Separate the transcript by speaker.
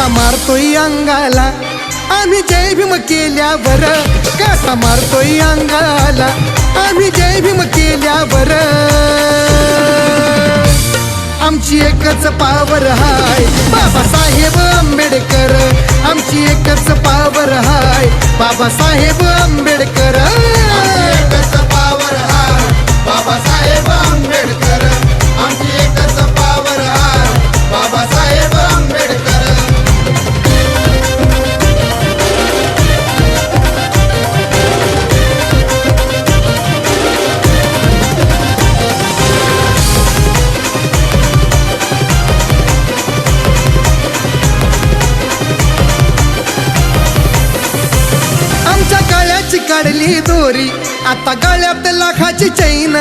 Speaker 1: काटा मारतोय अंगाला आम्ही जय भीम केल्यावर, काटा मारतोय अंगाला आम्ही जय भीम केल्यावर. आमची एकच पावर हाय बाबासाहेब आंबेडकर, आमची एकच पावर हाय बाबासाहेब आंबेडकर.
Speaker 2: एकच पावर हाय बाबासाहेब आंबेडकर, आमची एकच पावर हाय बाबासाहेब आंबेडकर.
Speaker 1: आमच्या गळ्याची काढली दोरी, आता गळ्यात लाखाची चैन.